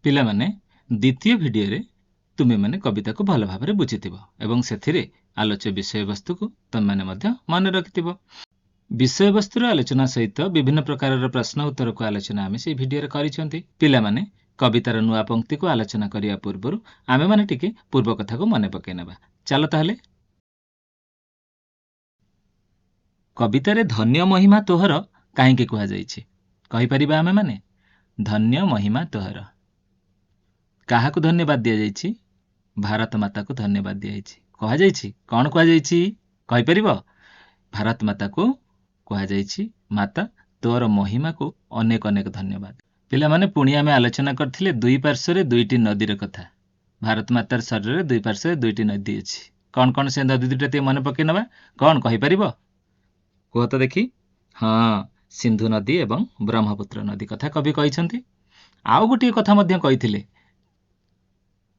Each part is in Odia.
ପିଲାମାନେ ଦ୍ୱିତୀୟ ଭିଡ଼ିଓରେ ତୁମେମାନେ କବିତାକୁ ଭଲ ଭାବରେ ବୁଝିଥିବ ଏବଂ ସେଥିରେ ଆଲୋଚ୍ୟ ବିଷୟବସ୍ତୁକୁ ତୁମେମାନେ ମଧ୍ୟ ମନେ ରଖିଥିବ। ବିଷୟବସ୍ତୁର ଆଲୋଚନା ସହିତ ବିଭିନ୍ନ ପ୍ରକାରର ପ୍ରଶ୍ନ ଉତ୍ତରକୁ ଆଲୋଚନା ଆମେ ସେଇ ଭିଡ଼ିଓରେ କରିଛନ୍ତି। ପିଲାମାନେ କବିତାର ନୂଆ ପଂକ୍ତିକୁ ଆଲୋଚନା କରିବା ପୂର୍ବରୁ ଆମେମାନେ ଟିକେ ପୂର୍ବ କଥାକୁ ମନେ ପକାଇ ନେବା। ଚାଲ ତାହେଲେ। କବିତାରେ ଧନ୍ୟ ମହିମା ତୋହର କାହିଁକି କୁହାଯାଇଛି କହିପାରିବା ଆମେମାନେ? ଧନ୍ୟ ମହିମା ତୋହର କାହାକୁ ଧନ୍ୟବାଦ ଦିଆଯାଇଛି? ଭାରତ ମାତାକୁ ଧନ୍ୟବାଦ ଦିଆଯାଇଛି। କୁହାଯାଇଛି କ'ଣ କୁହାଯାଇଛି କହିପାରିବ? ଭାରତ ମାତାକୁ କୁହାଯାଇଛି ମାତା ତୋର ମହିମାକୁ ଅନେକ ଅନେକ ଧନ୍ୟବାଦ। ପିଲାମାନେ ପୁଣି ଆମେ ଆଲୋଚନା କରିଥିଲେ ଦୁଇ ପାର୍ଶ୍ୱରେ ଦୁଇଟି ନଦୀର କଥା। ଭାରତ ମାତାର ଶରୀରରେ ଦୁଇ ପାର୍ଶ୍ୱରେ ଦୁଇଟି ନଦୀ ଅଛି। କ'ଣ କ'ଣ ସେ ନଦୀ ଦୁଇଟା ଟିକେ ମନେ ପକାଇ ନେବା। କ'ଣ କହିପାରିବ କୁହ ତ ଦେଖି? ହଁ, ସିନ୍ଧୁ ନଦୀ ଏବଂ ବ୍ରହ୍ମପୁତ୍ର ନଦୀ କଥା କବି କହିଛନ୍ତି। ଆଉ ଗୋଟିଏ କଥା ମଧ୍ୟ କହିଥିଲେ,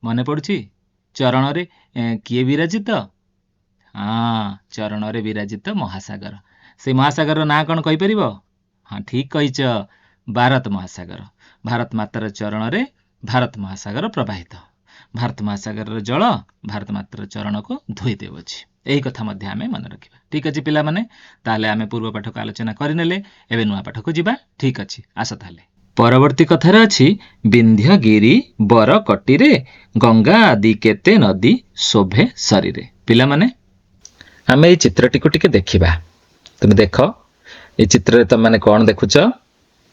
ମନେ ପଡ଼ୁଛି? ଚରଣରେ କିଏ ବିରାଜିତ? ହଁ, ଚରଣରେ ବିରାଜିତ ମହାସାଗର। ସେଇ ମହାସାଗରର ନାଁ କ'ଣ କହିପାରିବ? ହଁ, ଠିକ୍ କହିଛ, ଭାରତ ମହାସାଗର। ଭାରତ ମାତାର ଚରଣରେ ଭାରତ ମହାସାଗର ପ୍ରବାହିତ। ଭାରତ ମହାସାଗରର ଜଳ ଭାରତ ମାତାର ଚରଣକୁ ଧୋଇ ଦେଉଅଛି। ଏହି କଥା ମଧ୍ୟ ଆମେ ମନେ ରଖିବା। ଠିକ୍ ଅଛି ପିଲାମାନେ, ତାହେଲେ ଆମେ ପୂର୍ବ ପାଠକୁ ଆଲୋଚନା କରିନେଲେ। ଏବେ ନୂଆ ପାଠକୁ ଯିବା। ଠିକ୍ ଅଛି, ଆସ ତାହେଲେ। ପରବର୍ତ୍ତୀ କଥାରେ ଅଛି, ବିନ୍ଧ୍ୟଗିରି ବର କଟିରେ ଗଙ୍ଗା ଆଦି କେତେ ନଦୀ ଶୋଭେ ଶରୀରେ। ପିଲାମାନେ ଆମେ ଏଇ ଚିତ୍ରଟିକୁ ଟିକେ ଦେଖିବା। ତୁମେ ଦେଖ, ଏଇ ଚିତ୍ରରେ ତମେ କ'ଣ ଦେଖୁଛ?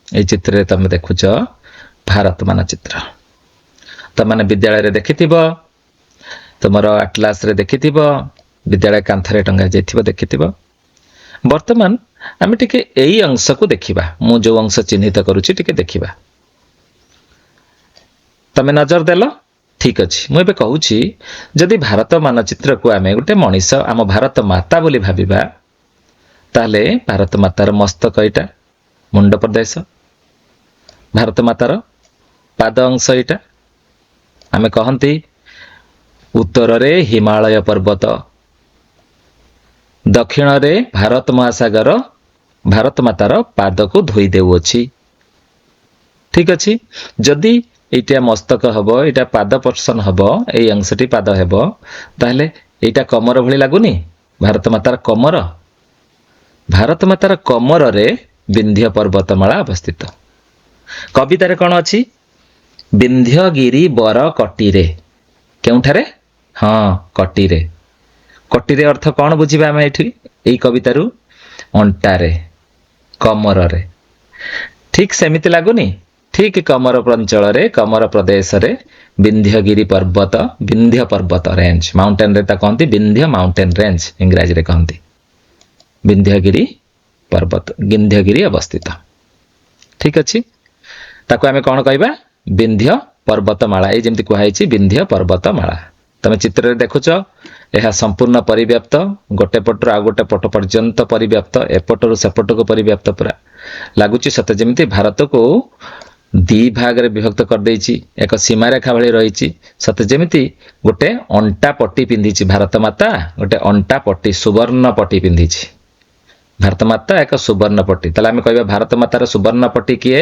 ଏଇ ଚିତ୍ରରେ ତମେ ଦେଖୁଛ ଭାରତ ମାନଚିତ୍ର। ତମେ ବିଦ୍ୟାଳୟରେ ଦେଖିଥିବ, ତୁମର ଆଟଲାସରେ ଦେଖିଥିବ, ବିଦ୍ୟାଳୟ କାନ୍ଥରେ ଟଙ୍ଗା ଯାଇଥିବ ଦେଖିଥିବ। ବର୍ତ୍ତମାନ ଆମେ ଟିକେ ଏଇ ଅଂଶକୁ ଦେଖିବା। ମୁଁ ଯୋଉ ଅଂଶ ଚିହ୍ନିତ କରୁଛି ଟିକେ ଦେଖିବା। ତମେ ନଜର ଦେଲ? ଠିକ୍ ଅଛି। ମୁଁ ଏବେ କହୁଛି, ଯଦି ଭାରତ ମାନଚିତ୍ରକୁ ଆମେ ଗୋଟେ ମଣିଷ ଆମ ଭାରତ ମାତା ବୋଲି ଭାବିବା, ତାହେଲେ ଭାରତ ମାତାର ମସ୍ତକ ଏଇଟା, ମୁଣ୍ଡ ପ୍ରଦେଶ। ଭାରତ ମାତାର ପାଦ ଅଂଶ ଏଇଟା। ଆମେ କହନ୍ତି ଉତ୍ତରରେ ହିମାଳୟ ପର୍ବତ, ଦକ୍ଷିଣରେ ଭାରତ ମହାସାଗର ଭାରତ ମାତାର ପାଦକୁ ଧୋଇ ଦେଉଅଛି। ଠିକ୍ ଅଛି। ଯଦି ଏଇଟା ମସ୍ତକ ହବ, ଏଇଟା ପାଦ ପର୍ସନ ହବ, ଏଇ ଅଂଶଟି ପାଦ ହେବ, ତାହେଲେ ଏଇଟା କମର ଭଳି ଲାଗୁନି? ଭାରତ ମାତାର କମର। ଭାରତ ମାତାର କମରରେ ବିନ୍ଧ୍ୟ ପର୍ବତମାଳା ଅବସ୍ଥିତ। କବିତାରେ କ'ଣ ଅଛି? ବିନ୍ଧ୍ୟଗିରି ବର କଟିରେ। କେଉଁଠାରେ? ହଁ, କଟିରେ। କଟିରେ ଅର୍ଥ କ'ଣ ବୁଝିବା ଆମେ ଏଠି ଏଇ କବିତାରୁ? ଅଣ୍ଟାରେ, କମରରେ। ଠିକ୍ ସେମିତି ଲାଗୁନି? ଠିକ୍ କମର ଅଞ୍ଚଳରେ, କମର ପ୍ରଦେଶରେ ବିନ୍ଧ୍ୟଗିରି ପର୍ବତ, ବିନ୍ଧ୍ୟ ପର୍ବତ ରେଞ୍ଜ, ମାଉଣ୍ଟେନରେ ତା କହନ୍ତି ବିନ୍ଧ୍ୟ ମାଉଣ୍ଟେନ ରେଞ୍ଜ, ଇଂରାଜୀରେ କହନ୍ତି ବିନ୍ଧ୍ୟଗିରି ପର୍ବତ, ବିନ୍ଧ୍ୟଗିରି ଅବସ୍ଥିତ। ଠିକ୍ ଅଛି। ତାକୁ ଆମେ କ'ଣ କହିବା? ବିନ୍ଧ୍ୟ ପର୍ବତମାଳା। ଏଇ ଯେମିତି କୁହାଯାଇଛି ବିନ୍ଧ୍ୟ ପର୍ବତମାଳା। ତମେ ଚିତ୍ରରେ ଦେଖୁଛ, ଏହା ସମ୍ପୂର୍ଣ୍ଣ ପରିବ୍ୟାପ୍ତ, ଗୋଟେ ପଟରୁ ଆଉ ଗୋଟେ ପଟ ପର୍ଯ୍ୟନ୍ତ ପରିବ୍ୟାପ୍ତ, ଏପଟରୁ ସେପଟକୁ ପରିବ୍ୟାପ୍ତ। ପୁରା ଲାଗୁଛି ସତେ ଯେମିତି ଭାରତକୁ ଦି ଭାଗରେ ବିଭକ୍ତ କରିଦେଇଛି, ଏକ ସୀମାରେଖା ଭଳି ରହିଛି। ସତେ ଯେମିତି ଗୋଟେ ଅଣ୍ଟା ପଟି ପିନ୍ଧିଛି ଭାରତ ମାତା, ଗୋଟେ ଅଣ୍ଟା ପଟି, ସୁବର୍ଣ୍ଣ ପଟି ପିନ୍ଧିଛି ଭାରତ ମାତା, ଏକ ସୁବର୍ଣ୍ଣ ପଟି। ତାହେଲେ ଆମେ କହିବା ଭାରତ ମାତାର ସୁବର୍ଣ୍ଣ ପଟି କିଏ?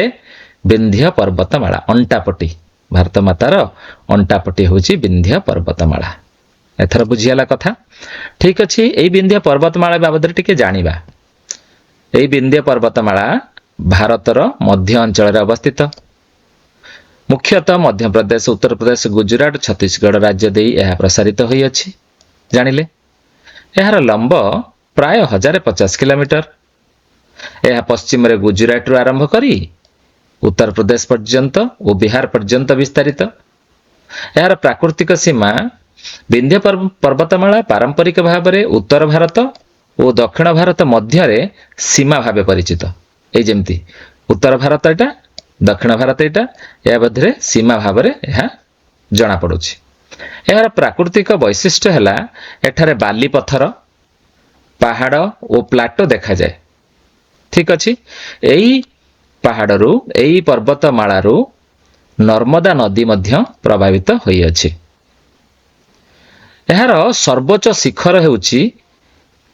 ବିନ୍ଧ୍ୟ ପର୍ବତମାଳା, ଅଣ୍ଟା ପଟି। ଭାରତ ମାତାର ଅଣ୍ଟା ପଟି ହେଉଛି ବିନ୍ଧ୍ୟ ପର୍ବତମାଳା। ଏଥର ବୁଝିଗଲା କଥା? ଠିକ୍ ଅଛି। ଏଇ ବିନ୍ଧ୍ୟ ପର୍ବତମାଳା ବାବଦରେ ଟିକେ ଜାଣିବା। ଏଇ ବିନ୍ଧ୍ୟ ପର୍ବତମାଳା ଭାରତର ମଧ୍ୟ ଅଞ୍ଚଳରେ ଅବସ୍ଥିତ। ମୁଖ୍ୟତଃ ମଧ୍ୟପ୍ରଦେଶ, ଉତ୍ତରପ୍ରଦେଶ, ଗୁଜୁରାଟ, ଛତିଶଗଡ଼ ରାଜ୍ୟ ଦେଇ ଏହା ପ୍ରସାରିତ ହୋଇଅଛି। ଜାଣିଲେ? ଏହାର ଲମ୍ବ ପ୍ରାୟ 1050 କିଲୋମିଟର। ଏହା ପଶ୍ଚିମରେ ଗୁଜୁରାଟରୁ ଆରମ୍ଭ କରି ଉତ୍ତରପ୍ରଦେଶ ପର୍ଯ୍ୟନ୍ତ ଓ ବିହାର ପର୍ଯ୍ୟନ୍ତ ବିସ୍ତାରିତ। ଏହାର ପ୍ରାକୃତିକ ସୀମା ବିନ୍ଧ୍ୟ ପର୍ବତମାଳା ପାରମ୍ପରିକ ଭାବରେ ଉତ୍ତର ଭାରତ ଓ ଦକ୍ଷିଣ ଭାରତ ମଧ୍ୟରେ ସୀମା ଭାବେ ପରିଚିତ। ଏଇ ଯେମିତି ଉତ୍ତର ଭାରତ ଏଇଟା, ଦକ୍ଷିଣ ଭାରତ ଏଇଟା, ଏହା ମଧ୍ୟରେ ସୀମା ଭାବରେ ଏହା ଜଣାପଡ଼ୁଛି। ଏହାର ପ୍ରାକୃତିକ ବୈଶିଷ୍ଟ୍ୟ ହେଲା, ଏଠାରେ ବାଲି ପଥର, ପାହାଡ଼ ଓ ପ୍ଲାଟୋ ଦେଖାଯାଏ। ଠିକ୍ ଅଛି। ଏଇ ପାହାଡ଼ରୁ, ଏଇ ପର୍ବତମାଳାରୁ ନର୍ମଦା ନଦୀ ମଧ୍ୟ ପ୍ରଭାବିତ ହୋଇଅଛି। ଏହାର ସର୍ବୋଚ୍ଚ ଶିଖର ହେଉଛି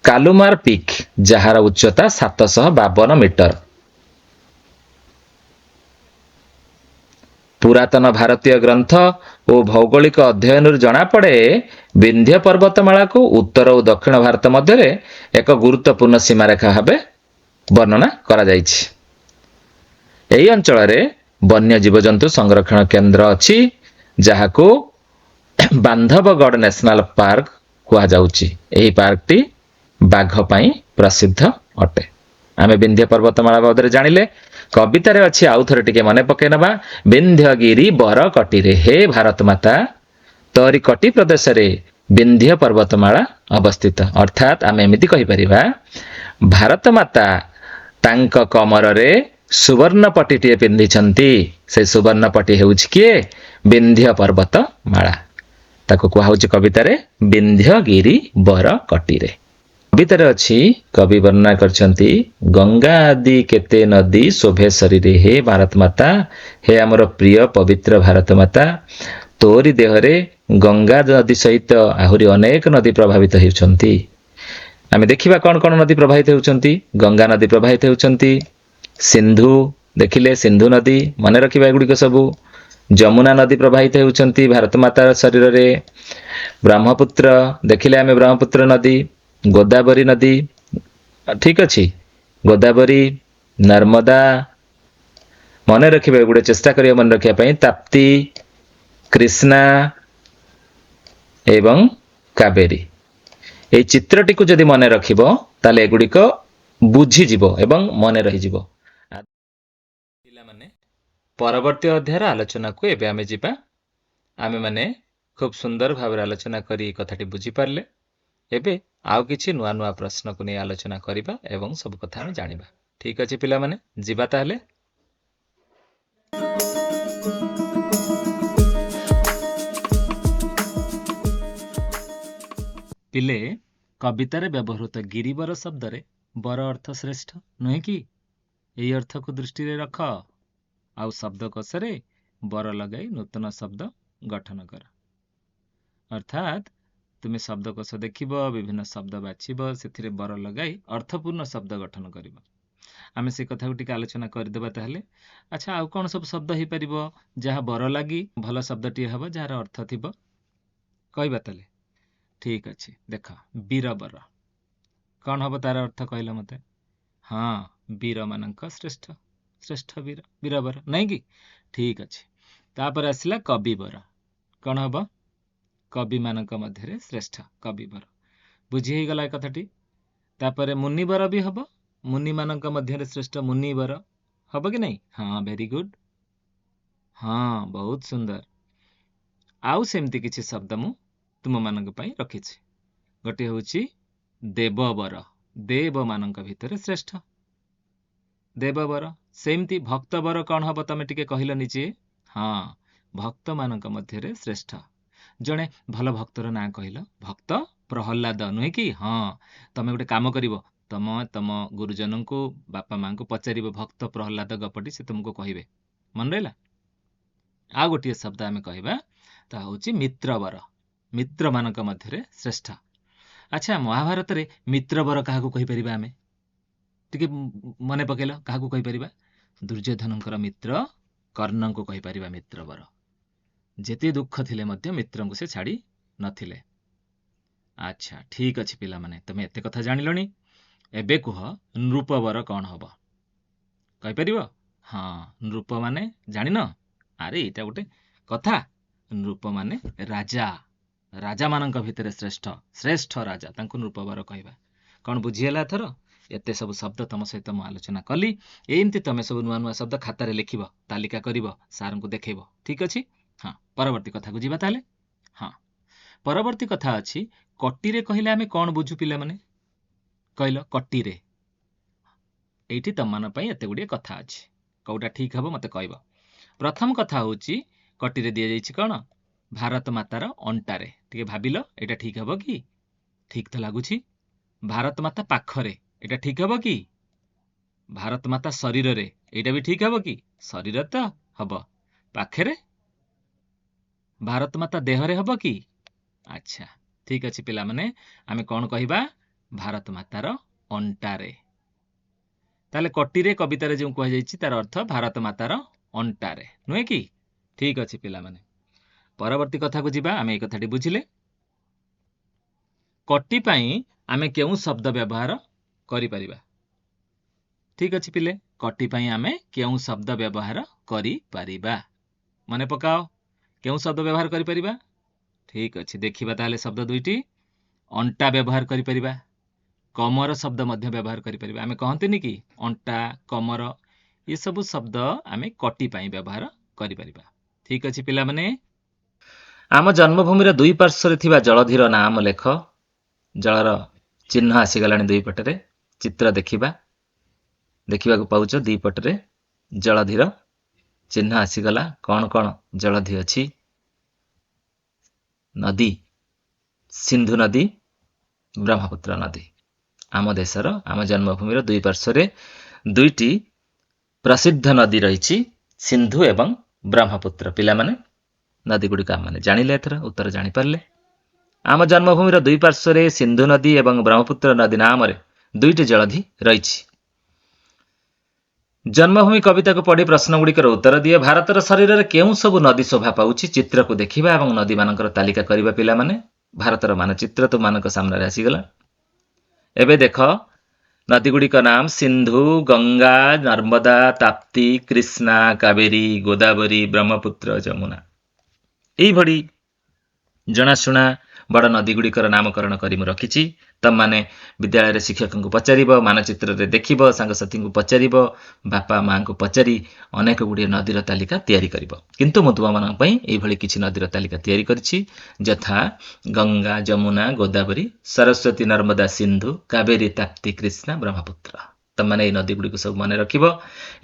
କାଲୁମାର ପିକ୍, ଯାହାର ଉଚ୍ଚତା 752 ମିଟର। ପୁରାତନ ଭାରତୀୟ ଗ୍ରନ୍ଥ ଓ ଭୌଗୋଳିକ ଅଧ୍ୟୟନରୁ ଜଣାପଡ଼େ ବିନ୍ଧ୍ୟ ପର୍ବତମାଳାକୁ ଉତ୍ତର ଓ ଦକ୍ଷିଣ ଭାରତ ମଧ୍ୟରେ ଏକ ଗୁରୁତ୍ୱପୂର୍ଣ୍ଣ ସୀମାରେଖା ଭାବେ ବର୍ଣ୍ଣନା କରାଯାଇଛି। ଏହି ଅଞ୍ଚଳରେ ବନ୍ୟ ଜୀବଜନ୍ତୁ ସଂରକ୍ଷଣ କେନ୍ଦ୍ର ଅଛି, ଯାହାକୁ ବାନ୍ଧବଗଡ଼ ନ୍ୟାସନାଲ ପାର୍କ କୁହାଯାଉଛି। ଏହି ପାର୍କଟି ବାଘ ପାଇଁ ପ୍ରସିଦ୍ଧ ଅଟେ। ଆମେ ବିନ୍ଧ୍ୟ ପର୍ବତମାଳା ବାବଦରେ ଜାଣିଲେ। କବିତାରେ ଅଛି, ଆଉ ଥରେ ଟିକେ ମନେ ପକେଇ ନେବା। ବିନ୍ଧ୍ୟଗିରି ବର କଟିରେ, ହେ ଭାରତ ମାତା ତୋରି କଟି ପ୍ରଦେଶରେ ବିନ୍ଧ୍ୟ ପର୍ବତମାଳା ଅବସ୍ଥିତ। ଅର୍ଥାତ୍ ଆମେ ଏମିତି କହିପାରିବା, ଭାରତ ମାତା ତାଙ୍କ କମରରେ ସୁବର୍ଣ୍ଣପଟିଟିଏ ପିନ୍ଧିଛନ୍ତି। ସେ ସୁବର୍ଣ୍ଣପଟି ହେଉଛି କିଏ? ବିନ୍ଧ୍ୟ ପର୍ବତମାଳା। ତାକୁ କୁହାଯାଉଛି କବିତାରେ ବିନ୍ଧ୍ୟଗିରି ବର କଟିରେ। କବିତାରେ ଅଛି, କବି ବର୍ଣ୍ଣନା କରିଛନ୍ତି, ଗଙ୍ଗା ଆଦି କେତେ ନଦୀ ଶୋଭେ ଶରୀରେ, ହେ ଭାରତ ମାତା, ହେ ଆମର ପ୍ରିୟ ପବିତ୍ର ଭାରତ ମାତା, ତୋରି ଦେହରେ ଗଙ୍ଗା ନଦୀ ସହିତ ଆହୁରି ଅନେକ ନଦୀ ପ୍ରଭାବିତ ହେଉଛନ୍ତି। ଆମେ ଦେଖିବା କ'ଣ କ'ଣ ନଦୀ ପ୍ରବାହିତ ହେଉଛନ୍ତି। ଗଙ୍ଗା ନଦୀ ପ୍ରବାହିତ ହେଉଛନ୍ତି, ସିନ୍ଧୁ ଦେଖିଲେ, ସିନ୍ଧୁ ନଦୀ ମନେ ରଖିବା ଏଗୁଡ଼ିକ ସବୁ। ଯମୁନା ନଦୀ ପ୍ରବାହିତ ହେଉଛନ୍ତି ଭାରତ ମାତାର ଶରୀରରେ। ବ୍ରହ୍ମପୁତ୍ର ଦେଖିଲେ ଆମେ, ବ୍ରହ୍ମପୁତ୍ର ନଦୀ। ଗୋଦାବରୀ ନଦୀ, ଠିକ ଅଛି, ଗୋଦାବରୀ, ନର୍ମଦା ମନେ ରଖିବେ, ଏଗୁଡେ ଚେଷ୍ଟା କରିବା ମନେ ରଖିବା ପାଇଁ। ତାପ୍ତି, କୃଷ୍ଣା ଏବଂ କାବେରୀ। এই ଚିତ୍ରଟିକୁ ଯଦି ମନେ ରଖିବ ତାହେଲେ ଏଗୁଡ଼ିକ ବୁଝିଯିବ ଏବଂ ମନେ ରହିଯିବ। ପିଲାମାନେ, ପରବର୍ତ୍ତୀ ଅଧ୍ୟାୟର ଆଲୋଚନାକୁ ଏବେ ଆମେ ଯିବା। ଆମେମାନେ ଖୁବ ସୁନ୍ଦର ଭାବରେ ଆଲୋଚନା କରି ଏହି କଥାଟି ବୁଝିପାରିଲେ। ଏବେ ଆଉ କିଛି ନୂଆ ନୂଆ ପ୍ରଶ୍ନକୁ ନେଇ ଆଲୋଚନା କରିବା ଏବଂ ସବୁ କଥା ଆମେ ଜାଣିବା। ଠିକ ଅଛି ପିଲାମାନେ, ଯିବା ତାହେଲେ। ପିଲେ, କବିତାରେ ବ୍ୟବହୃତ ଗିରିବର ଶବ୍ଦରେ ବର ଅର୍ଥ ଶ୍ରେଷ୍ଠ, ନୁହେଁ କି? ଏହି ଅର୍ଥକୁ ଦୃଷ୍ଟିରେ ରଖ ଆଉ ଶବ୍ଦକୋଷରେ ବର ଲଗାଇ ନୂତନ ଶବ୍ଦ ଗଠନ କର। ଅର୍ଥାତ୍ ତୁମେ ଶବ୍ଦକୋଷ ଦେଖିବ, ବିଭିନ୍ନ ଶବ୍ଦ ବାଛିବ, ସେଥିରେ ବର ଲଗାଇ ଅର୍ଥପୂର୍ଣ୍ଣ ଶବ୍ଦ ଗଠନ କରିବ। ଆମେ ସେ କଥାକୁ ଟିକେ ଆଲୋଚନା କରିଦେବା ତାହେଲେ। ଆଚ୍ଛା, ଆଉ କ'ଣ ସବୁ ଶବ୍ଦ ହେଇପାରିବ ଯାହା ବର ଲାଗି ଭଲ ଶବ୍ଦଟିଏ ହେବ, ଯାହାର ଅର୍ଥ ଥିବ? କହିବା ତାହେଲେ। ଠିକ ଅଛି, ଦେଖ, ବୀରବର କ'ଣ ହବ ତାର ଅର୍ଥ କହିଲ ମତେ? ହଁ, ବୀରମାନଙ୍କ ଶ୍ରେଷ୍ଠ, ଶ୍ରେଷ୍ଠ ବୀର, ବୀରବର, ନାଇଁ କି? ଠିକ ଅଛି। ତାପରେ ଆସିଲା କବିବର। କ'ଣ ହବ? କବିମାନଙ୍କ ମଧ୍ୟରେ ଶ୍ରେଷ୍ଠ, କବିବର। ବୁଝି ହେଇଗଲା ଏ କଥାଟି। ତାପରେ ମୁନିବର ବି ହବ, ମୁନିମାନଙ୍କ ମଧ୍ୟରେ ଶ୍ରେଷ୍ଠ, ମୁନିବର ହବ କି ନାଇଁ? ହଁ, ଭେରି ଗୁଡ୍। ହଁ, ବହୁତ ସୁନ୍ଦର। ଆଉ ସେମିତି କିଛି ଶବ୍ଦ ମୁଁ ତୁମମାନଙ୍କ ପାଇଁ ରଖିଛି। ଗୋଟିଏ ହେଉଛି ଦେବବର, ଦେବମାନଙ୍କ ଭିତରେ ଶ୍ରେଷ୍ଠ, ଦେବବର। ସେମିତି ଭକ୍ତବର କ'ଣ ହବ ତମେ ଟିକେ କହିଲ ନିଜେ? ହଁ, ଭକ୍ତମାନଙ୍କ ମଧ୍ୟରେ ଶ୍ରେଷ୍ଠ। ଜଣେ ଭଲ ଭକ୍ତର ନାଁ କହିଲ? ଭକ୍ତ ପ୍ରହଲ୍ଲାଦ, ନୁହେଁ କି? ହଁ, ତମେ ଗୋଟେ କାମ କରିବ, ତମ ଗୁରୁଜନଙ୍କୁ, ବାପା ମାଙ୍କୁ ପଚାରିବ ଭକ୍ତ ପ୍ରହଲ୍ଲାଦ ଗପଟି, ସେ ତୁମକୁ କହିବେ। ମନେ ରହିଲା? ଆଉ ଗୋଟିଏ ଶବ୍ଦ ଆମେ କହିବା, ତାହା ହେଉଛି ମିତ୍ରବର, ମିତ୍ରମାନଙ୍କ ମଧ୍ୟରେ ଶ୍ରେଷ୍ଠ। ଆଚ୍ଛା, ମହାଭାରତରେ ମିତ୍ରବର କାହାକୁ କହିପାରିବା ଆମେ? ଟିକେ ମନେ ପକେଇଲ, କାହାକୁ କହିପାରିବା? ଦୁର୍ଯ୍ୟୋଧନଙ୍କର ମିତ୍ର କର୍ଣ୍ଣଙ୍କୁ କହିପାରିବା ମିତ୍ରବର। ଯେତେ ଦୁଃଖ ଥିଲେ ମଧ୍ୟ ମିତ୍ରଙ୍କୁ ସେ ଛାଡ଼ି ନଥିଲେ। ଆଚ୍ଛା, ଠିକ ଅଛି ପିଲାମାନେ, ତମେ ଏତେ କଥା ଜାଣିଲଣି। ଏବେ କୁହ, ନୃପବର କ'ଣ ହବ? କହିପାରିବ? ହଁ, ନୃପ ମାନେ ଜାଣିନ? ଆରେ ଏଇଟା ଗୋଟେ କଥା। ନୃପ ମାନେ ରାଜା, ରାଜାମାନଙ୍କ ଭିତରେ ଶ୍ରେଷ୍ଠ, ଶ୍ରେଷ୍ଠ ରାଜା, ତାଙ୍କୁ ନୃପବର କହିବା। କ'ଣ ବୁଝିହେଲା ଏଥର? ଏତେ ସବୁ ଶବ୍ଦ ତମ ସହିତ ମୁଁ ଆଲୋଚନା କଲି। ଏମିତି ତମେ ସବୁ ନୂଆ ନୂଆ ଶବ୍ଦ ଖାତାରେ ଲେଖିବ, ତାଲିକା କରିବ, ସାର୍ଙ୍କୁ ଦେଖେଇବ। ଠିକ ଅଛି? ହଁ, ପରବର୍ତ୍ତୀ କଥାକୁ ଯିବା ତାହେଲେ। ହଁ, ପରବର୍ତ୍ତୀ କଥା ଅଛି, କଟିରେ କହିଲେ ଆମେ କ'ଣ ବୁଝୁ ପିଲାମାନେ? କହିଲ, କଟିରେ। ଏଇଠି ତମମାନଙ୍କ ପାଇଁ ଏତେ ଗୁଡ଼ିଏ କଥା ଅଛି, କୋଉଟା ଠିକ ହବ ମତେ କହିବ। ପ୍ରଥମ କଥା ହେଉଛି, କଟିରେ ଦିଆଯାଇଛି କ'ଣ? ଭାରତ ମାତାର ଅଣ୍ଟାରେ। ଟିକେ ଭାବିଲ, ଏଇଟା ଠିକ ହବ କି? ଠିକ ତ ଲାଗୁଛି। ଭାରତ ମାତା ପାଖରେ, ଏଇଟା ଠିକ ହବ କି? ଭାରତ ମାତା ଶରୀରରେ, ଏଇଟା ବି ଠିକ ହବ କି? ଶରୀର ତ ହବ, ପାଖରେ? ଭାରତ ମାତା ଦେହରେ ହବ କି? ଆଚ୍ଛା, ଠିକ ଅଛି ପିଲାମାନେ, ଆମେ କ'ଣ କହିବା? ଭାରତ ମାତାର ଅଣ୍ଟାରେ। ତାହେଲେ କଟିରେ କବିତାରେ ଯେଉଁ କୁହାଯାଇଛି ତାର ଅର୍ଥ ଭାରତ ମାତାର ଅଣ୍ଟାରେ, ନୁହେଁ କି? ठीक अछि पिलामाने परवर्ती कथा को जिबा आमे ए कथाटी बुझिले कटी पई आमे केउ शब्द व्यवहार करि परिबा ठीक अछि पिले कटी पई आमे केउ शब्द व्यवहार करि परिबा मने पकाओ केउ शब्द व्यवहार करि परिबा ठीक अछि देखिबा ताले शब्द दुईटी अंटा व्यवहार करि परिबा कमर शब्द मध्य व्यवहार करि परिबा आमे कहंतिनि कि अंटा कमर ये सब शब्द आमे कटी पई व्यवहार करि परिबा ठीक अछि पिला माने आम जन्मभूमिर दुई पार्श्वरे थिबा जलधीर नाम लेख जलर चिन्ह आसीगलाणी दुई पटरे चित्र देखिबा देखिबा को पाउछ दुई पटरे जलधीर चिन्ह आसीगला कौन कौन जलधि अछि नदी सिंधु नदी ब्रह्मपुत्र नदी आम देशर आम जन्मभूमिर दुई पार्श्वरे दुईटी प्रसिद्ध नदी रही सिंधु एवं ब्रह्मपुत्र पिला माने नदी गुडी काम माने जानिले एथर उत्तर जानि पारले आम जन्मभूमिर दुई पार्श्वरे सिंधु नदी एवं ब्रह्मपुत्र नदी नामरे दुईटी जलधि रही जन्मभूमि कविता को पढ़ी प्रश्न गुड़िकर उत्तर दिए भारतर शरीर में केउ सब नदी शोभा पाउछि चित्र को देखिबा एवं नदी मानकर तालिका करिबा पिला माने भारतर मानचित्र तो मानक सामने आसीगला एबे देख नदी गुड़िक नाम सिंधु गंगा नर्मदा ताप्ती कृष्णा कावेरी गोदावरी ब्रह्मपुत्र जमुना एई भड़ी जनाशुना बड़ नदी गुड़िकर नामकरण करी मु रखिछि तम माने विद्यालय शिक्षक को पचारिब मानचित्र रे देखिब सांगसाथी को पचारिब बापा मां को पचारि अनेक गुडी नदीर तालिका तयारी करिब किंतु मु तुम मान पई एई भड़ी किछि नदीर तालिका तयारी करछि यथा गंगा जमुना गोदावरी सरस्वती नर्मदा सिंधु कावेरी ताप्ती कृष्णा ब्रह्मपुत्र तम माने ए नदी गुडी को सब माने रखिब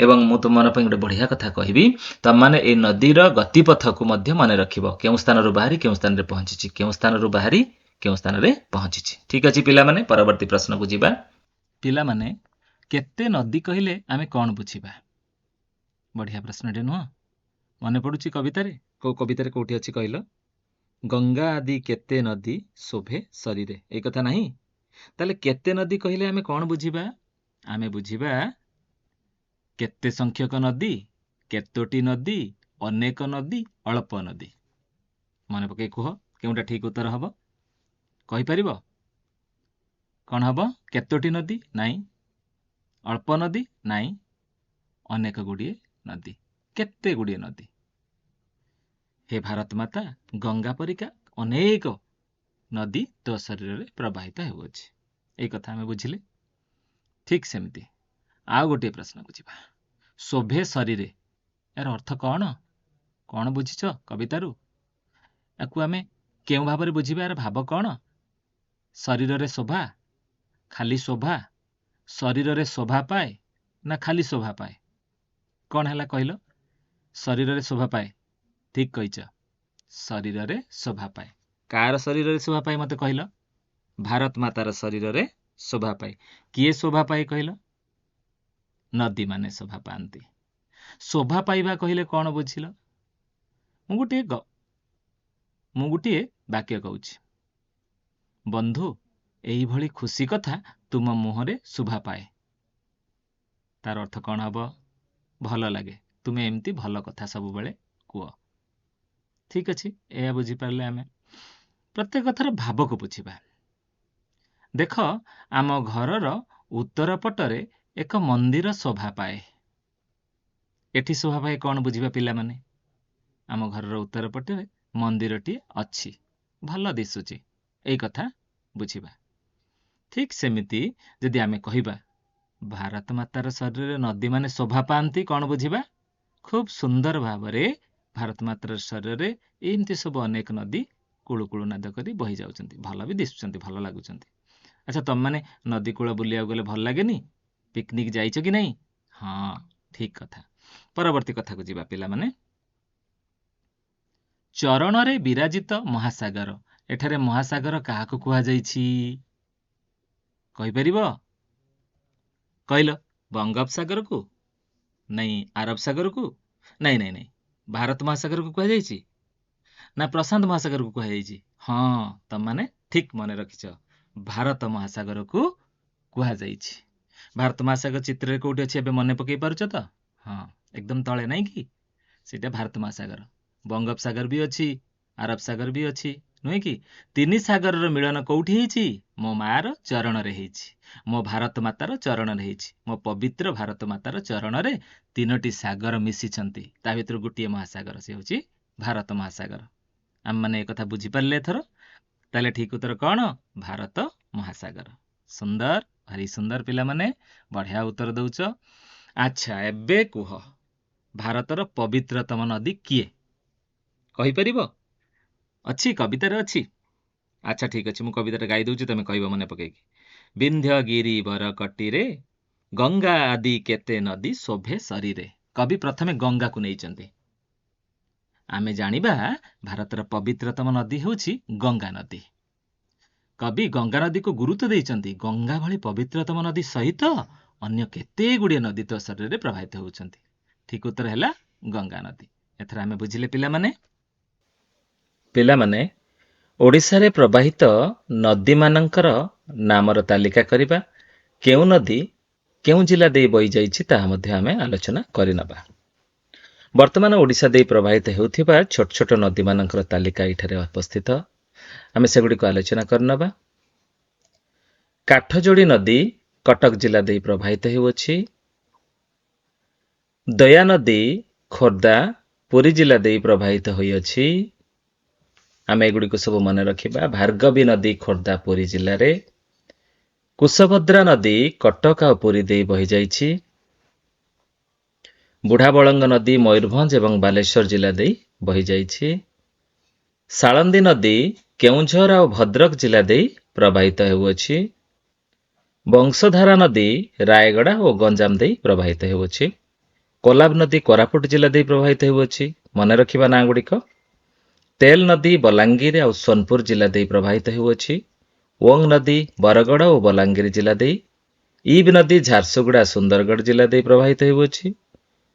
एवं मु तुम मन पई गोटे बढ़िया कथा कहबी तम माने ए नदीर गतिपथ को मध्य माने रखिब केउ स्थान रु बाहरी केउ स्थान रे पहुंचिछि केउ स्थान रु बाहरी केउ स्थान रे पहुंचिछि ठीक अछि पिला माने परवर्ती प्रश्न को जिबा पिला माने केते नदी कहिले आमे कोन बुझिबा बढ़िया प्रश्न टे नुह मने पडुछि कविता रे कोठी अछि कहिलो गंगा आदि केते नदी शोभे शरीरे ए कथा नाही ताले केते नदी कहिले आमे कोन बुझिबा आमे बुझिबा केते संख्यक नदी केतोटी नदी अनेक नदी अल्प नदी मने पके कुह केउटा ठीक उत्तर हबो कहि परिबो कोन हबो केतोटी नदी नाही अल्प नदी नाही अनेक गुडिए नदी केते गुडिए नदी हे भारत माता गंगा परिका अनेक नदी तो शरीर रे प्रवाहित हेउछि ए कथा हमें बुझिले ठीक सेमती आ गोटे प्रश्न को जिबा शोभे शरीर यार अर्थ कौन कौन बुझिछ कवितारू याकू आमे केउ भाबरे बुझिबा यार भाव कौन शरीर रे शोभा खाली शोभा शरीर रे शोभा पाए ना खाली शोभा पाए कौन हैला कहलो शरीर रे शोभा पाए ठीक कहिछ शरीर रे शोभा पाए कार शरीर रे शोभा पाए मते कहलो भारत मातार शरीर रे शोभा पाए किए शोभा पाए कहलो नदी माने शोभा पाती शोभा पाइबा कहले कौन बुझिल मु गोटे वाक्य कहूँ बंधु एही भली खुशी कथा तुम मुहरे शोभा पाए तार अर्थ कौन हबो भल लगे तुमे एमती भल कथा सब बेले कुह ठीक अछि एया बुझी पारले आमे प्रत्येक कथार भाव को बुझिबा देख आम घरर उत्तर पटरे एक मंदिर शोभा पाए एठी शोभा पाए कौन बुझिबा पिला माने आम घरर उत्तर पटे मंदिरटी अछि भल दिसुची एई कथा बुझिबा ठीक सेमिति यदि आमे कहिबा भारत मातार शरीर नदी माने शोभा पाती कौन बुझिबा खूब सुंदर भावरे भारत मातार शरीर एमती सब अनेक नदी कुळु कुळु नाद करी बही जाउछंती भल भी दिसुछंती भल लागुछंती अच्छा तुम माने नदी कूल बुलिया गले भल लागेनी पिकनिक जाइछ कि नहीं हाँ ठीक कथा परवर्ती कथा को जिबा पिला माने चरण रे विराजित महासागर एठारे महासागर काहाकु कुहा जाइछि कहि परिबो कहलो बंगोपसागर को नहीं अरब सागर को नहीं भारत महासागर को कुहा जाइछि ना प्रशांत महासागर को कुहा जाइछि हाँ तम माने ठीक मने रखिछ भारत महासागर को कुहा जाइछि भारत महासागर चित्र कोठी अछि एबे मने पकई पारुछ त हाँ एकदम तळे नहीं कि सेटा भारत महासागर ବଙ୍ଗୋପସାଗର ବି ଅଛି, ଆରବ ସାଗର ବି ଅଛି, ନୁହେଁ କି? ତିନି ସାଗରର ମିଳନ କୋଉଠି ହେଇଛି? ମୋ ମାର ଚରଣରେ ହେଇଛି, ମୋ ଭାରତ ମାତାର ଚରଣରେ ହେଇଛି। ମୋ ପବିତ୍ର ଭାରତ ମାତାର ଚରଣରେ ତିନୋଟି ସାଗର ମିଶିଛନ୍ତି, ତା ଭିତରୁ ଗୋଟିଏ ମହାସାଗର, ସେ ହେଉଛି ଭାରତ ମହାସାଗର। ଆମମାନେ ଏ କଥା ବୁଝିପାରିଲେ ଏଥର? ତାହେଲେ ଠିକ ଉତ୍ତର କଣ? ଭାରତ ମହାସାଗର। ସୁନ୍ଦର, ଭାରି ସୁନ୍ଦର ପିଲାମାନେ, ବଢିଆ ଉତ୍ତର ଦଉଛ। ଆଚ୍ଛା, ଏବେ କୁହ ଭାରତର ପବିତ୍ରତମ ନଦୀ କିଏ? କହିପାରିବ? ଅଛି, କବିତାରେ ଅଛି। ଆଚ୍ଛା ଠିକ ଅଛି, ମୁଁ କବିତାଟା ଗାଇ ଦଉଛି, ତମେ କହିବ ମନେ ପକେଇକି। ବିନ୍ଧ୍ୟଗିରି ବରକଟିରେ ଗଙ୍ଗା ଆଦି କେତେ ନଦୀ ଶୋଭେ ଶରୀରେ। କବି ପ୍ରଥମେ ଗଙ୍ଗାକୁ ନେଇଛନ୍ତି। ଆମେ ଜାଣିବା ଭାରତର ପବିତ୍ରତମ ନଦୀ ହେଉଛି ଗଙ୍ଗା ନଦୀ। କବି ଗଙ୍ଗା ନଦୀକୁ ଗୁରୁତ୍ୱ ଦେଇଛନ୍ତି। ଗଙ୍ଗା ଭଳି ପବିତ୍ରତମ ନଦୀ ସହିତ ଅନ୍ୟ କେତେ ଗୁଡ଼ିଏ ନଦୀ ତୋ ଶରୀରରେ ପ୍ରବାହିତ ହେଉଛନ୍ତି। ଠିକ ଉତ୍ତର ହେଲା ଗଙ୍ଗା ନଦୀ। ଏଥର ଆମେ ବୁଝିଲେ ପିଲାମାନେ? ପିଲାମାନେ, ଓଡ଼ିଶାରେ ପ୍ରବାହିତ ନଦୀମାନଙ୍କର ନାମର ତାଲିକା କରିବା। କେଉଁ ନଦୀ କେଉଁ ଜିଲ୍ଲା ଦେଇ ବହିଯାଇଛି ତାହା ମଧ୍ୟ ଆମେ ଆଲୋଚନା କରିନେବା। ବର୍ତ୍ତମାନ ଓଡ଼ିଶା ଦେଇ ପ୍ରବାହିତ ହେଉଥିବା ଛୋଟ ଛୋଟ ନଦୀମାନଙ୍କର ତାଲିକା ଏଠାରେ ଉପସ୍ଥିତ। ଆମେ ସେଗୁଡ଼ିକୁ ଆଲୋଚନା କରିନେବା। କାଠଯୋଡ଼ି ନଦୀ କଟକ ଜିଲ୍ଲା ଦେଇ ପ୍ରବାହିତ ହେଉଅଛି। ଦୟା ନଦୀ ଖୋର୍ଦ୍ଧା ପୁରୀ ଜିଲ୍ଲା ଦେଇ ପ୍ରବାହିତ ହୋଇଅଛି। ଆମେ ଏଗୁଡ଼ିକୁ ସବୁ ମନେ ରଖିବା। ଭାର୍ଗବୀ ନଦୀ ଖୋର୍ଦ୍ଧା ପୁରୀ ଜିଲ୍ଲାରେ। କୁଶଭଦ୍ରା ନଦୀ କଟକ ଆଉ ପୁରୀ ଦେଇ ବହିଯାଇଛି। ବୁଢ଼ାବଳଙ୍ଗ ନଦୀ ମୟୂରଭଞ୍ଜ ଏବଂ ବାଲେଶ୍ୱର ଜିଲ୍ଲା ଦେଇ ବହିଯାଇଛି। ସାଳନ୍ଦୀ ନଦୀ କେଉଁଝର ଆଉ ଭଦ୍ରକ ଜିଲ୍ଲା ଦେଇ ପ୍ରବାହିତ ହେଉଅଛି। ବଂଶଧାରା ନଦୀ ରାୟଗଡ଼ା ଓ ଗଞ୍ଜାମ ଦେଇ ପ୍ରବାହିତ ହେଉଅଛି। କୋଲାବ ନଦୀ କୋରାପୁଟ ଜିଲ୍ଲା ଦେଇ ପ୍ରବାହିତ ହେଉଅଛି। ମନେ ରଖିବା ନାଁ ଗୁଡ଼ିକ। ତେଲ ନଦୀ ବଲାଙ୍ଗୀର ଆଉ ସୋନପୁର ଜିଲ୍ଲା ଦେଇ ପ୍ରବାହିତ ହେଉଅଛି। ଓଙ୍ଗ ନଦୀ ବରଗଡ଼ ଓ ବଲାଙ୍ଗୀର ଜିଲ୍ଲା ଦେଇ। ଇବ୍ ନଦୀ ଝାରସୁଗୁଡ଼ା ସୁନ୍ଦରଗଡ଼ ଜିଲ୍ଲା ଦେଇ ପ୍ରବାହିତ ହେଉଅଛି।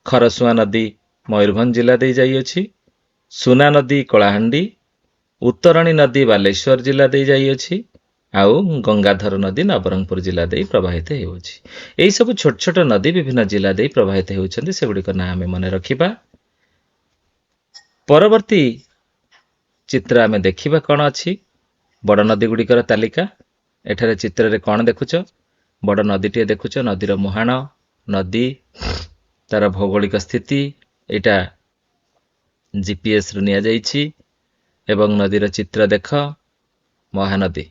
ଖରସୁଆଁ ନଦୀ ମୟୂରଭଞ୍ଜ ଜିଲ୍ଲା ଦେଇ ଯାଇଅଛି। ସୁନା ନଦୀ କଳାହାଣ୍ଡି। ଉତ୍ତରଣୀ ନଦୀ ବାଲେଶ୍ୱର ଜିଲ୍ଲା ଦେଇ ଯାଇଅଛି। ଆଉ ଗଙ୍ଗାଧର ନଦୀ ନବରଙ୍ଗପୁର ଜିଲ୍ଲା ଦେଇ ପ୍ରବାହିତ ହେଉଅଛି। ଏହିସବୁ ଛୋଟ ଛୋଟ ନଦୀ ବିଭିନ୍ନ ଜିଲ୍ଲା ଦେଇ ପ୍ରବାହିତ ହେଉଛନ୍ତି, ସେଗୁଡ଼ିକ ନାଁ ଆମେ ମନେ ରଖିବା। ପରବର୍ତ୍ତୀ ଚିତ୍ର ଆମେ ଦେଖିବା କ'ଣ ଅଛି। ବଡ଼ ନଦୀ ଗୁଡ଼ିକର ତାଲିକା। ଏଠାରେ ଚିତ୍ରରେ କ'ଣ ଦେଖୁଛ? ବଡ଼ ନଦୀଟିଏ ଦେଖୁଛ। ନଦୀର ମୁହାଣ, ନଦୀ, ତାର ଭୌଗୋଳିକ ସ୍ଥିତି, ଏଇଟା ଜିପିଏସ୍ରୁ ନିଆଯାଇଛି। ଏବଂ ନଦୀର ଚିତ୍ର ଦେଖ। ମହାନଦୀ,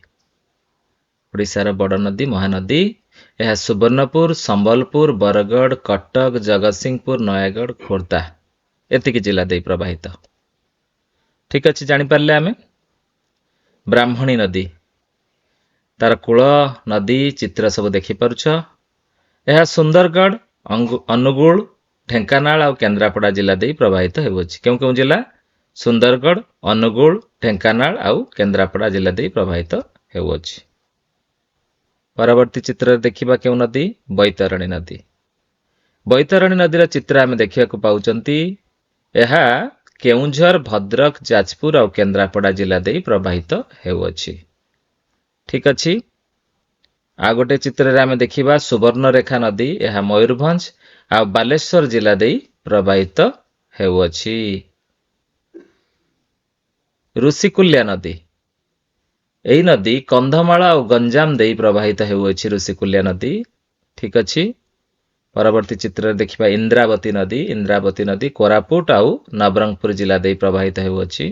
ଓଡ଼ିଶାର ବଡ଼ ନଦୀ ମହାନଦୀ। ଏହା ସୁବର୍ଣ୍ଣପୁର, ସମ୍ବଲପୁର, ବରଗଡ଼, କଟକ, ଜଗତସିଂହପୁର, ନୟାଗଡ଼, ଖୋର୍ଦ୍ଧା ଏତିକି ଜିଲ୍ଲା ଦେଇ ପ୍ରବାହିତ। ଠିକ ଅଛି, ଜାଣିପାରିଲେ ଆମେ। ବ୍ରାହ୍ମଣୀ ନଦୀ, ତାର କୂଳ, ନଦୀ ଚିତ୍ର ସବୁ ଦେଖିପାରୁଛ। ଏହା ସୁନ୍ଦରଗଡ଼, ଅନୁଗୁଳ, ଢେଙ୍କାନାଳ ଆଉ କେନ୍ଦ୍ରାପଡ଼ା ଜିଲ୍ଲା ଦେଇ ପ୍ରବାହିତ ହେଉଅଛି। କେଉଁ କେଉଁ ଜିଲ୍ଲା? ସୁନ୍ଦରଗଡ଼, ଅନୁଗୁଳ, ଢେଙ୍କାନାଳ ଆଉ କେନ୍ଦ୍ରାପଡ଼ା ଜିଲ୍ଲା ଦେଇ ପ୍ରବାହିତ ହେଉଅଛି। ପରବର୍ତ୍ତୀ ଚିତ୍ରରେ ଦେଖିବା କେଉଁ ନଦୀ? ବୈତରଣୀ ନଦୀ। ବୈତରଣୀ ନଦୀର ଚିତ୍ର ଆମେ ଦେଖିବାକୁ ପାଉଛନ୍ତି। ଏହା କେଉଁଝର, ଭଦ୍ରକ, ଯାଜପୁର ଆଉ କେନ୍ଦ୍ରାପଡ଼ା ଜିଲ୍ଲା ଦେଇ ପ୍ରବାହିତ ହେଉଅଛି। ଠିକ ଅଛି। ଆଉ ଗୋଟେ ଚିତ୍ରରେ ଆମେ ଦେଖିବା ସୁବର୍ଣ୍ଣରେଖା ନଦୀ। ଏହା ମୟୂରଭଞ୍ଜ ଆଉ ବାଲେଶ୍ୱର ଜିଲ୍ଲା ଦେଇ ପ୍ରବାହିତ ହେଉଅଛି। ଋଷିକୁଲ୍ୟା ନଦୀ, ଏହି ନଦୀ କନ୍ଧମାଳ ଆଉ ଗଞ୍ଜାମ ଦେଇ ପ୍ରବାହିତ ହେଉଅଛି। ଋଷିକୁଲ୍ୟା ନଦୀ। ଠିକ ଅଛି। ପରବର୍ତ୍ତୀ ଚିତ୍ରରେ ଦେଖିବା ଇନ୍ଦ୍ରାବତୀ ନଦୀ। ଇନ୍ଦ୍ରାବତୀ ନଦୀ କୋରାପୁଟ ଆଉ ନବରଙ୍ଗପୁର ଜିଲ୍ଲା ଦେଇ ପ୍ରବାହିତ ହେଉଅଛି।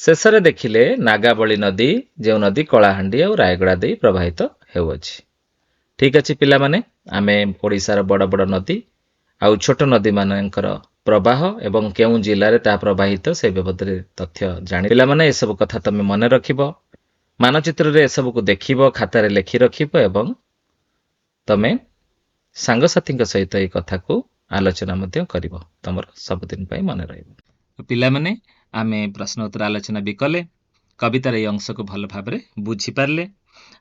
ଶେଷରେ ଦେଖିଲେ ନାଗାବଳୀ ନଦୀ, ଯେଉଁ ନଦୀ କଳାହାଣ୍ଡି ଆଉ ରାୟଗଡ଼ା ଦେଇ ପ୍ରବାହିତ ହେଉଅଛି। ଠିକ ଅଛି ପିଲାମାନେ, ଆମେ ଓଡ଼ିଶାର ବଡ଼ ବଡ଼ ନଦୀ ଆଉ ଛୋଟ ନଦୀମାନଙ୍କର ପ୍ରବାହ ଏବଂ କେଉଁ ଜିଲ୍ଲାରେ ତାହା ପ୍ରବାହିତ ସେ ବାବଦରେ ତଥ୍ୟ ଜାଣି ପିଲାମାନେ ଏସବୁ କଥା ତମେ ମନେ ରଖିବ। ମାନଚିତ୍ରରେ ଏସବୁକୁ ଦେଖିବ, ଖାତାରେ ଲେଖି ରଖିବ ଏବଂ ତମେ ସାଙ୍ଗସାଥୀଙ୍କ ସହିତ ଏହି କଥାକୁ ଆଲୋଚନା ମଧ୍ୟ କରିବ। ତମର ସବୁଦିନ ପାଇଁ ମନେ ରହିବ। ପିଲାମାନେ, ଆମେ ପ୍ରଶ୍ନ ଉତ୍ତର ଆଲୋଚନା ବି କଲେ, କବିତାର ଏହି ଅଂଶକୁ ଭଲ ଭାବରେ ବୁଝିପାରିଲେ।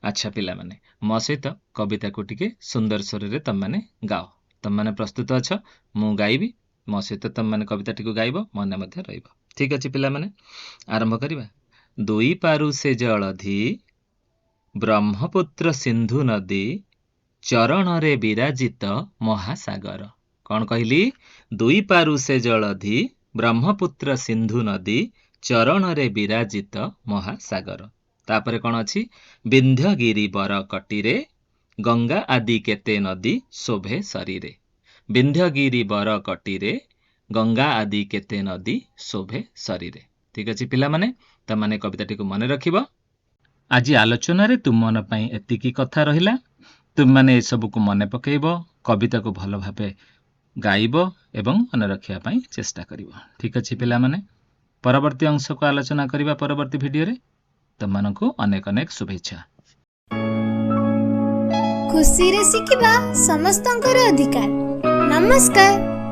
ଆଚ୍ଛା ପିଲାମାନେ, ମୋ ସହିତ କବିତାକୁ ଟିକେ ସୁନ୍ଦର ସ୍ୱରରେ ତମମାନେ ଗାଅ। ତମମାନେ ପ୍ରସ୍ତୁତ ଅଛ? ମୁଁ ଗାଇବି, ମୋ ସହିତ ତମମାନେ କବିତାଟିକୁ ଗାଇବ, ମନେ ମଧ୍ୟ ରହିବ। ଠିକ ଅଛି ପିଲାମାନେ, ଆରମ୍ଭ କରିବା। ଦୁଇ ପାରୁ ସେ ଜଳଧି ବ୍ରହ୍ମପୁତ୍ର ସିନ୍ଧୁ ନଦୀ ଚରଣରେ ବିରାଜିତ ମହାସାଗର। କ'ଣ କହିଲି? ଦୁଇ ପାରୁ ସେ ଜଳଧି ବ୍ରହ୍ମପୁତ୍ର ସିନ୍ଧୁ ନଦୀ ଚରଣରେ ବିରାଜିତ ମହାସାଗର। ତାପରେ କ'ଣ ଅଛି? ବିନ୍ଧ୍ୟଗିରି ବର କଟିରେ ଗଙ୍ଗା ଆଦି କେତେ ନଦୀ ଶୋଭେ ଶରୀରେ। ବିନ୍ଧ୍ୟଗିରି ବର କଟିରେ ଗଙ୍ଗା ଆଦି କେତେ ନଦୀ ଶୋଭେ ଶରୀରେ। ଠିକ ଅଛି ପିଲାମାନେ, ତମାନେ କବିତାଟିକୁ ମନେ ରଖିବ। ଆଜି ଆଲୋଚନାରେ ତୁମମାନ ପାଇଁ ଏତିକି କଥା ରହିଲା। ତୁମମାନେ ଏସବୁକୁ ମନେ ପକାଇବ, କବିତାକୁ ଭଲ ଭାବେ ଗାଇବ ଏବଂ ମନେ ରଖିବା ପାଇଁ ଚେଷ୍ଟା କରିବ। ଠିକ ଅଛି ପିଲାମାନେ, ପରବର୍ତ୍ତୀ ଅଂଶକୁ ଆଲୋଚନା କରିବା ପରବର୍ତ୍ତୀ ଭିଡ଼ିଓରେ। ତୁମମାନଙ୍କୁ ଅନେକ ଅନେକ ଶୁଭେଚ୍ଛା। ଖୁସିରେ ଶିଖିବା ସମସ୍ତଙ୍କର ଅଧିକାର। ନମସ୍କାର।